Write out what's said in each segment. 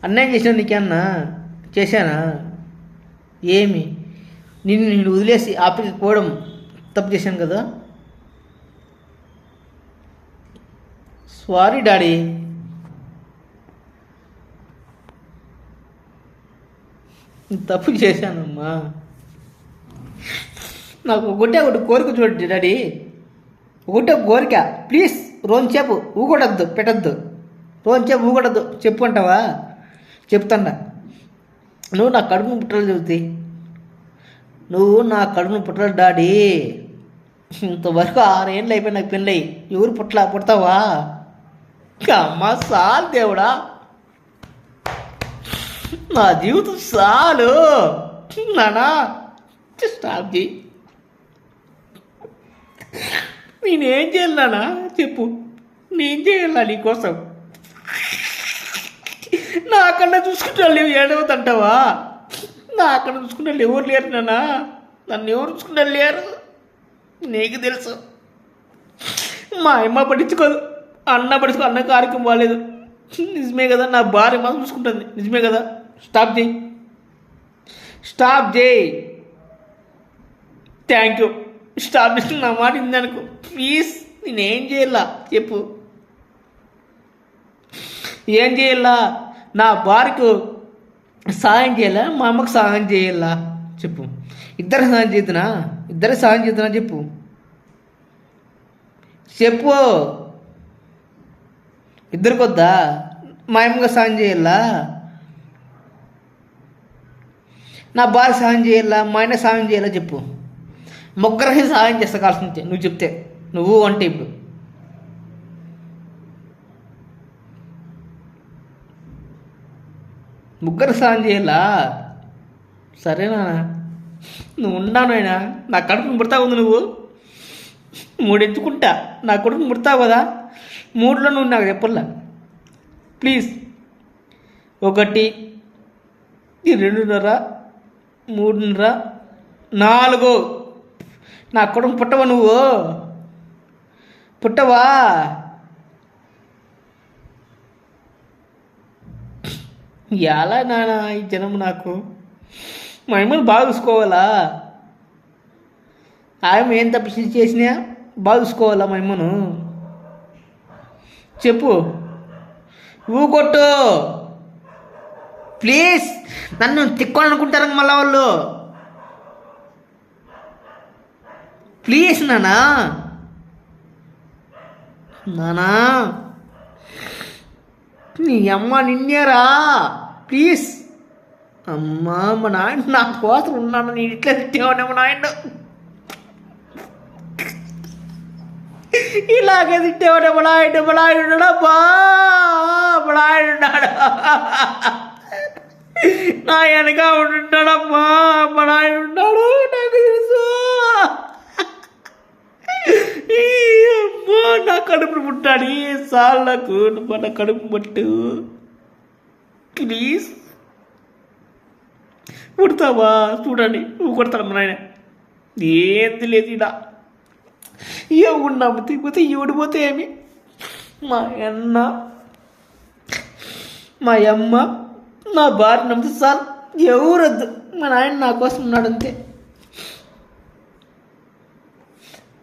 అన్యాయం చేసినా నీకన్నా చేశానా? ఏమి నేను వదిలేసి ఆఫీస్కి పోవడం తప్పు చేశాను కదా. Sorry daddy. తప్పు చేశానమ్మా. నాకు ఒకటి కోరిక చూడండి డాడీ, ఒకటే కోరిక ప్లీజ్. రోజుసేపు ఊగొడద్దు పెట్టద్దు, రోజుసేపు ఊగొడద్దు. చెప్పు అంటావా? చెప్తాడా. నువ్వు నా కడుపును పుట్టాలి చెబుతాయి. నువ్వు నా కడుపును పుట్టాలి డాడీ. ఇంతవరకు 6 ఏళ్ళు అయిపోయి నాకు పెళ్ళి. ఎవరు పుడతావా? అమ్మా చాలు దేవుడా, నా జీవితం చాలు నానా. స్టాప్ చేయి. నేనేం చేయాలి నానా చెప్పు, నేను చేయాలా నీకోసం? నాకన్నా చూసుకుంటా లేవు ఏడవద్దంటావా? నాకన్నా చూసుకుంటా ఎవరు లేరు నానా. నన్ను ఎవరు చూసుకుంటా లేరు, నీకు తెలుసు. మా అమ్మ పట్టించుకోదు, అన్న పట్టించుకో. అన్న కార్యక్రమం బాగాలేదు, నిజమే కదా. నా భార్య మాత్రం చూసుకుంటుంది, నిజమే కదా. స్టాప్ చేయి, స్టాప్ చేయి. Thank you. స్టాప్ చేసి నా మాట ఇందనుకో ప్లీజ్. నేనేం చేయాలా చెప్పు, ఏం చేయాలా? నా భార్యకు సహాయం చేయాలా, మా అమ్మకు సహాయం చేయాలా చెప్పు? ఇద్దరికి సహాయం చేద్దునా చెప్పు చెప్పు. ఇద్దరికి వద్దా? మా అమ్మకి సహాయం చేయాలా, నా భార్య సహాయం చేయాలా, మా ఆయన సహాయం చేయాలా చెప్పు? ముగ్గురికి సహాయం చేస్తా కావాల్సిందే నువ్వు చెప్తే. నువ్వు అంటే ఇప్పుడు ముగ్గురు సహాయం చేయాలా? సరేనా? నువ్వు ఉన్నాను అయినా నా కడుపును పుడతావు ఉంది. నువ్వు 3 ఎంచుకుంటా, నా కొడుకుని పుడతావు కదా. 3లో నువ్వు నాకు చెప్పల్లా ప్లీజ్. 1, 2.5, 3.5, 4. నా కొడుకు పుట్టవా నువ్వు? పుట్టవా? ఎలా నానా ఈ జనం నాకు? మా అమ్మని బాగా చూసుకోవాలా? ఆమె ఏం తప్పు చేసినా బాగా చూసుకోవాలా మా అమ్మను? చెప్పు. ఊకొట్టు ప్లీజ్. నన్ను తిక్కోవాలనుకుంటారు మళ్ళా వాళ్ళు. ప్లీజ్ నానా, నానా నీ అమ్మ నిన్నేరా ప్లీజ్. అమ్మా మా నాయన నా కోసం ఉన్నాను, నేను ఇట్లా తిట్టేవాడే మా నాయన. ఇలాగే తిట్టేవాడే మా నాయన. మా నాయన ఉన్నాడబ్బా, మా నాయన ఉన్నాడు. నా వెనక ఉంటాడమ్మా, మా నాయన ఉన్నాడు, నాకు తెలుసు. అమ్మా నా కడుపును పుట్టాడు సార్లకు. నా కడుపు పట్టు ప్లీజ్. పుడతావా చూడండి. నువ్వు కొడతాడు మా నాయన. ఏంది లేదు ఇలా. ఎవడు నమ్మితే ఎవడిపోతే ఏమి. మా అన్న, మా అమ్మ, నా భార్య నమ్మితే సార్ ఎవరొద్దు. మా నాయన నా కోసం ఉన్నాడు అంతే.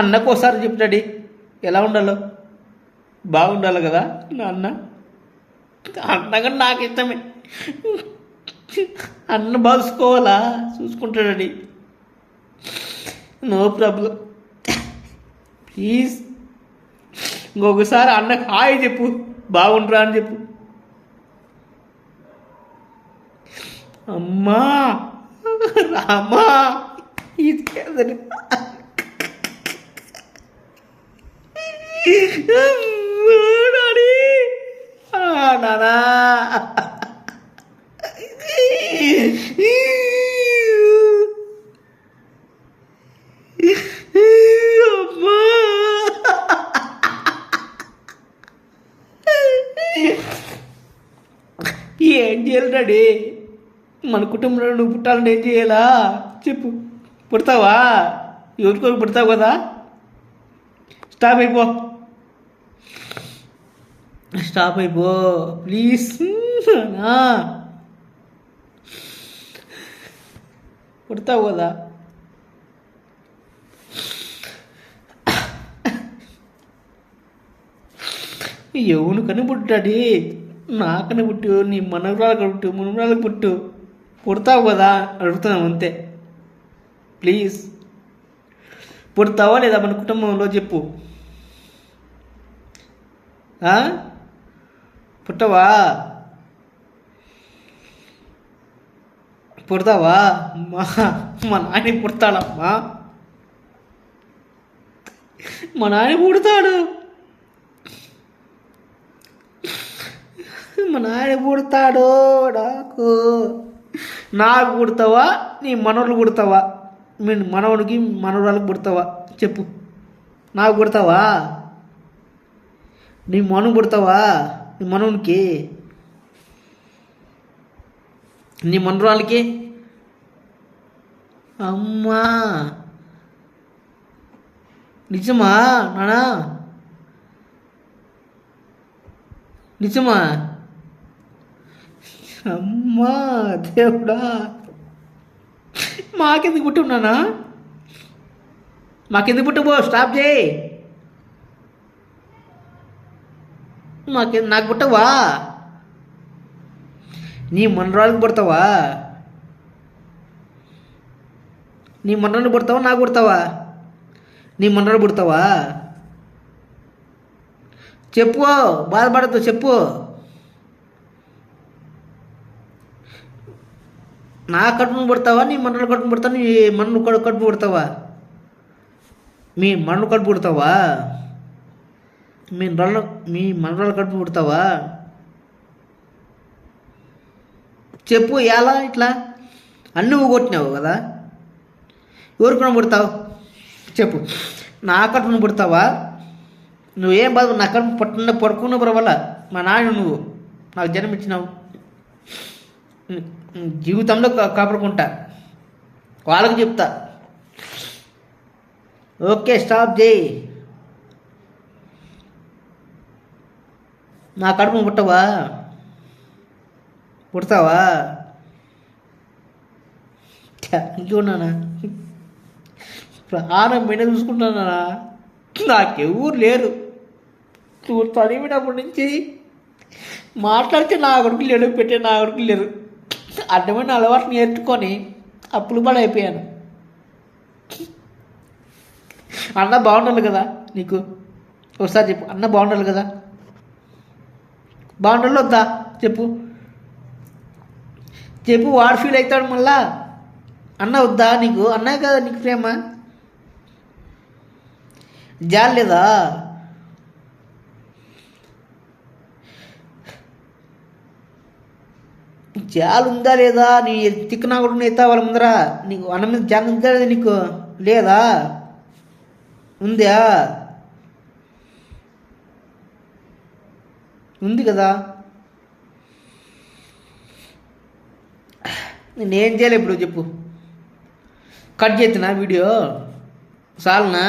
అన్నకోసారి చెప్పు డాడీ ఎలా ఉండాలో. బాగుండాలి కదా నా అన్న. అన్నగా నాకు ఇష్టమే. అన్న బాగుసుకోవాలా? చూసుకుంటాడండి, నో ప్రాబ్లం. ప్లీజ్ ఇంకొకసారి అన్నకు హాయ్ చెప్పు, బాగుండ్రా అని చెప్పు. అమ్మా రామా ఇది కాదని. నానా ఏం చేయాలి డాడీ? మన కుటుంబంలో నువ్వు పుట్టాలని ఏం చేయాలా చెప్పు? పుడతావా? ఎవరికొరకు పుడతావు కదా. స్టాప్ అయిపో. స్టాప్ అయిపో ప్లీజ్. పుడతావు కదా. ఎవను కని పుట్టాడి, నాకని పుట్టు, నీ మనవరాలకు పుట్టు, మునవరాలకు పుట్టు, పుడతావు కదా అడుగుతున్నాం అంతే. ప్లీజ్ పుడతావా లేదా మన కుటుంబంలో చెప్పు. పుట్టవా? పుడతావా? మా నాయన పుడతాడమ్మా, మా నాయన పుడతాడు, మా నాయన పుడతాడు. నాకు పుడతావా, నీ మనవలు పుడతావా, మీ మనవడికి మనవరాలకు పుడతావా చెప్పు. నాకు పుడతావా, నీ మనవు పుడతావా, నీ మనవునికి, నీ మనవరాలకి. అమ్మా నిజమా నానా, నిజమా? అమ్మా దేవుడా, మాకెందుకు పుట్టున్నానా? మాకెందుకు పుట్టబో, స్టాప్ చేయి. నాకు పుట్టవా, నీ మనరాలకు పుడతావా, నీ మనరాలు పుడతావా, నాకు పుడతావా, నీ మనరాలు పుడతావా చెప్పు, బాధపడద్దు చెప్పు. నా కడుపును పుడతావా, నీ మనరాలు కడుపును పుడతావా, నీ మన్ను కడుపు పుడతావా, మీ మన్ను కడుపు పుడతావా, మీ మనరాలు కడుపు పుడతావా చెప్పు. ఎలా ఇట్లా అన్నీ నువ్వు కొట్టినావు కదా, ఎవరికైనా పుడతావు చెప్పు. నా కడుపును పుడతావా, నువ్వేం బాధ, నా కడుపు పడుకున్న పర్వాల, మా నాన్న నువ్వు నాకు జన్మించినావు, జీవితంలో కాపాడుకుంటా, వాళ్ళకి చెప్తా. ఓకే స్టాప్ చేయి. నా కడుపు పుట్టవా, పుడతావా? ఇంకున్నానా, ప్రాణం మీద చూసుకుంటున్నానా, నాకెవరు లేరు. నువ్వు చదివినప్పటి నుంచి మాట్లాడితే నా కొడుకులు లేడు, పెట్టే నా కొడుకులు లేరు. అడ్డమైన అలవాటు నేర్చుకొని అప్పులు పడి అయిపోయాను. అన్న బాగుండాలి కదా నీకు, ఒకసారి చెప్పు. అన్న బాగుండాలి కదా, బాగుండాలి వద్దా చెప్పు. చెప్పు, వాడు ఫీల్ అవుతాడు మళ్ళా. అన్న వద్దా నీకు, అన్నా కదా నీకు ప్రేమ, జాలి లేదా? జాలి ఉందా లేదా? నీ తిక్కనా కూడా ఎత్తా వాళ్ళ ముందర, నీకు అన్న మీద జాలి ఉందా లేదా నీకు, లేదా? ఉందా? ఉంది కదా. నేనేం చేయాలి ఇప్పుడు చెప్పు. కట్ చేస్తున్నా వీడియో, చాలనా?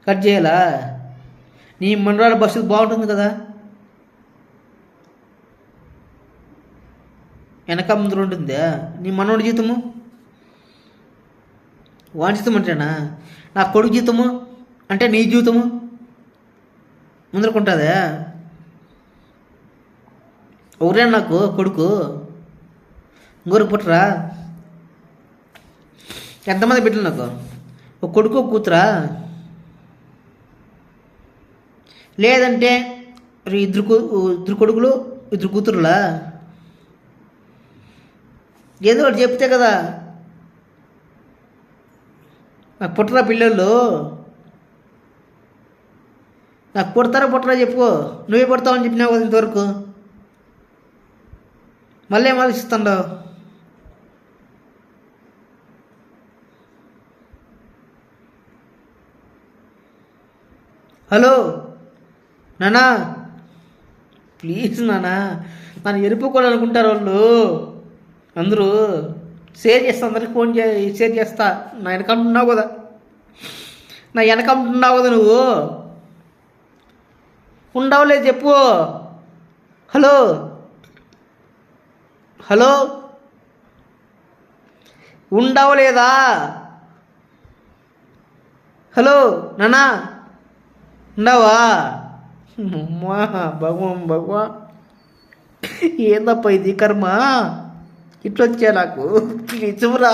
కట్ చేయాలా? నీ మనరాల బస్సు బాగుంటుంది కదా, వెనక ముందు ఉంటుందా? నీ మనోడి జీతము, వాడి జీతం అంటేనా? నా కొడుకు జీతము అంటే నీ జీవితము ముందరకుంటుందా? ఒకరే నాకు కొడుకు, ఇంకొరకు పుట్టరా? ఎంతమంది బిడ్డలు నాకు? ఒక కొడుకు ఒక కూతురా? లేదంటే ఇద్దరు కొడుకులు ఇద్దరు కూతురులా? ఏదో ఒకటి చెప్తే కదా. నాకు పుట్టరా పిల్లలు? నాకు పుట్టరా చెప్పు. నువ్వే పుడతావని చెప్పినావు కదా ఇంతవరకు, మళ్ళీ ఏం ఆలోచిస్తున్నావు? హలో నానా, ప్లీజ్ నానా, నన్ను ఎరుపుకోవాలనుకుంటారు వాళ్ళు అందరూ. షేర్ చేస్తా, అందరికి ఫోన్ షేర్ చేస్తా. నా వెనకంటున్నావు కదా, నా వెనకంటున్నావు కదా నువ్వు. ఉండవులే చెప్పు. Hello hello ఉండవలేదా? హలో నానా ఉండవా? అమ్మా భగవాన్ ఏందప్ప ఇది కర్మ, ఇట్లొచ్చా నాకు నిజమురా.